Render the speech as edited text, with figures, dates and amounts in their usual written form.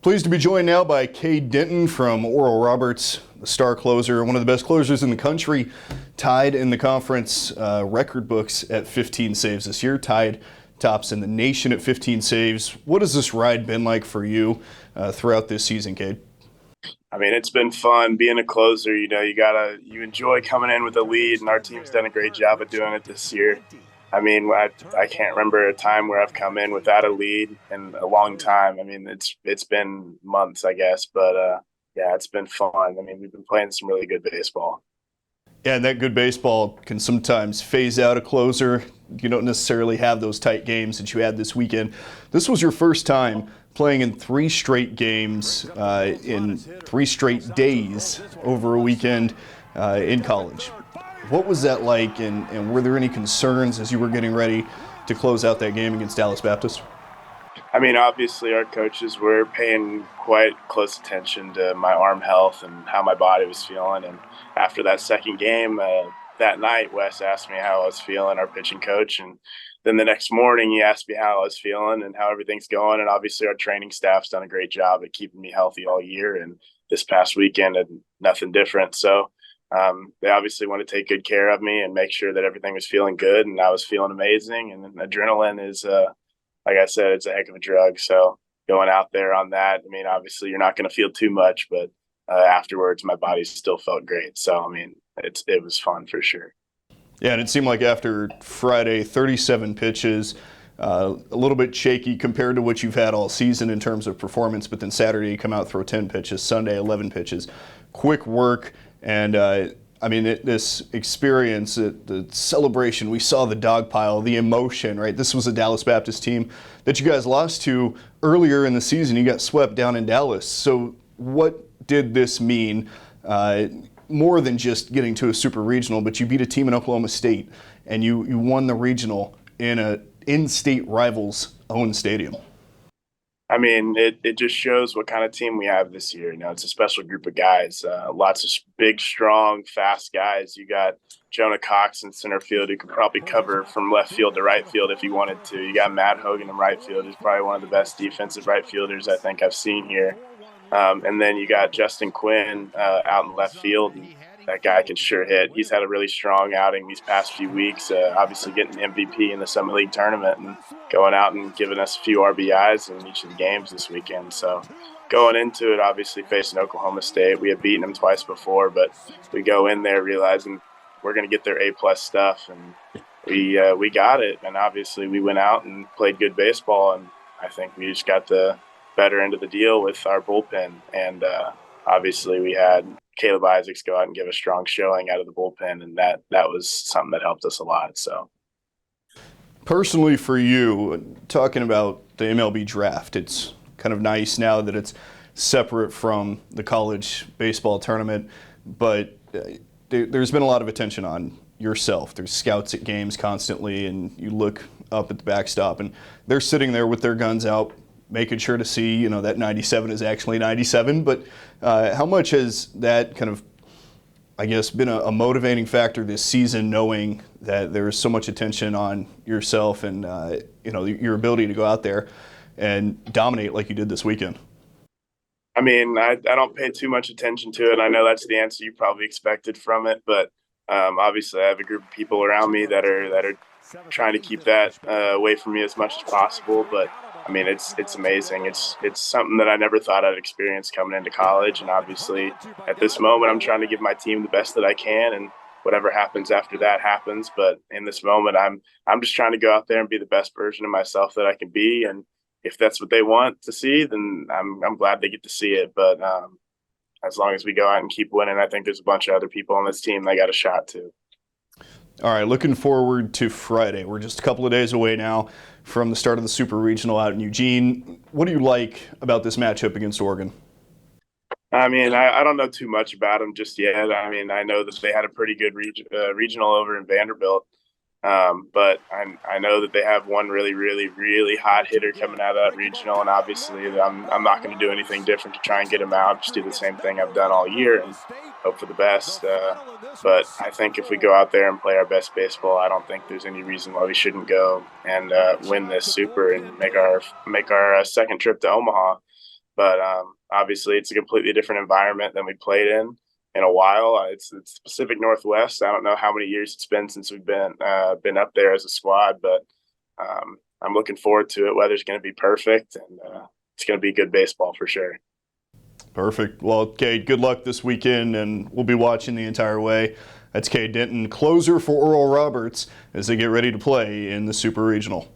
Pleased to be joined now by Cade Denton from Oral Roberts, the star closer, one of the best closers in the country, tied in the conference record books at 15 saves this year, tied tops in the nation at 15 saves. What has this ride been like for you throughout this season, Cade? I mean, it's been fun being a closer. You enjoy coming in with a lead, and our team's done a great job of doing it this year. I mean, I can't remember a time where I've come in without a lead in a long time. I mean, it's been months, I guess, but yeah, it's been fun. I mean, we've been playing some really good baseball. Yeah, and that good baseball can sometimes phase out a closer. You don't necessarily have those tight games that you had this weekend. This was your first time playing in 3 straight games in 3 straight days over a weekend in college. What was that like, and were there any concerns as you were getting ready to close out that game against Dallas Baptist? I mean, obviously, our coaches were paying quite close attention to my arm health and how my body was feeling. And after that second game that night, Wes asked me how I was feeling, our pitching coach. And then the next morning, he asked me how I was feeling and how everything's going. And obviously, our training staff's done a great job at keeping me healthy all year. And this past weekend, nothing different. So they obviously want to take good care of me and make sure that everything was feeling good. And I was feeling amazing. And adrenaline is like I said, it's a heck of a drug. So going out there on that, I mean, obviously you're not going to feel too much, but afterwards my body still felt great. So, I mean, it was fun for sure. Yeah, and it seemed like after Friday, 37 pitches, a little bit shaky compared to what you've had all season in terms of performance, but then Saturday you come out, throw 10 pitches, Sunday 11 pitches. Quick work, and I mean, this experience, the celebration, we saw the dog pile, the emotion, right? This was a Dallas Baptist team that you guys lost to earlier in the season. You got swept down in Dallas. So what did this mean? More than just getting to a super regional, but you beat a team in Oklahoma State, and you won the regional in a in-state rival's own stadium. I mean, it just shows what kind of team we have this year. You know, it's a special group of guys, lots of big, strong, fast guys. You got Jonah Cox in center field, who could probably cover from left field to right field if he wanted to. You got Matt Hogan in right field, who's probably one of the best defensive right fielders I think I've seen here. And then you got Justin Quinn out in left field. And that guy can sure hit. He's had a really strong outing these past few weeks, obviously getting MVP in the Summer League tournament and going out and giving us a few RBIs in each of the games this weekend. So going into it, obviously facing Oklahoma State, we had beaten them twice before, but we go in there realizing we're going to get their A-plus stuff, and we got it. And obviously we went out and played good baseball, and I think we just got the better end of the deal with our bullpen. And obviously we had Caleb Isaacs go out and give a strong showing out of the bullpen, and that was something that helped us a lot. So, personally for you, talking about the MLB draft, it's kind of nice now that it's separate from the college baseball tournament, but there's been a lot of attention on yourself. There's scouts at games constantly, and you look up at the backstop, and they're sitting there with their guns out, making sure to see, you know, that 97 is actually 97. But how much has that kind of, I guess, been a motivating factor this season, knowing that there is so much attention on yourself and, you know, your ability to go out there and dominate like you did this weekend? I mean, I don't pay too much attention to it. I know that's the answer you probably expected from it, but obviously I have a group of people around me that are trying to keep that away from me as much as possible. But I mean, it's amazing. It's something that I never thought I'd experience coming into college. And obviously at this moment, I'm trying to give my team the best that I can, and whatever happens after that happens. But in this moment, I'm just trying to go out there and be the best version of myself that I can be. And if that's what they want to see, then I'm glad they get to see it. But as long as we go out and keep winning, I think there's a bunch of other people on this team that got a shot too. All right, looking forward to Friday. We're just a couple of days away now from the start of the Super Regional out in Eugene. What do you like about this matchup against Oregon? I mean, I don't know too much about them just yet. I mean, I know that they had a pretty good regional over in Vanderbilt. But I know that they have one really, really, really hot hitter coming out of that regional, and obviously I'm not going to do anything different to try and get him out. Just do the same thing I've done all year and hope for the best. But I think if we go out there and play our best baseball, I don't think there's any reason why we shouldn't go and win this Super and make our second trip to Omaha. but obviously it's a completely different environment than we played in a while. It's Pacific Northwest. I don't know how many years it's been since we've been up there as a squad, but I'm looking forward to it. Weather's going to be perfect, and it's going to be good baseball for sure. Perfect. Well, Cade, good luck this weekend, and we'll be watching the entire way. That's Cade Denton, closer for Oral Roberts, as they get ready to play in the Super Regional.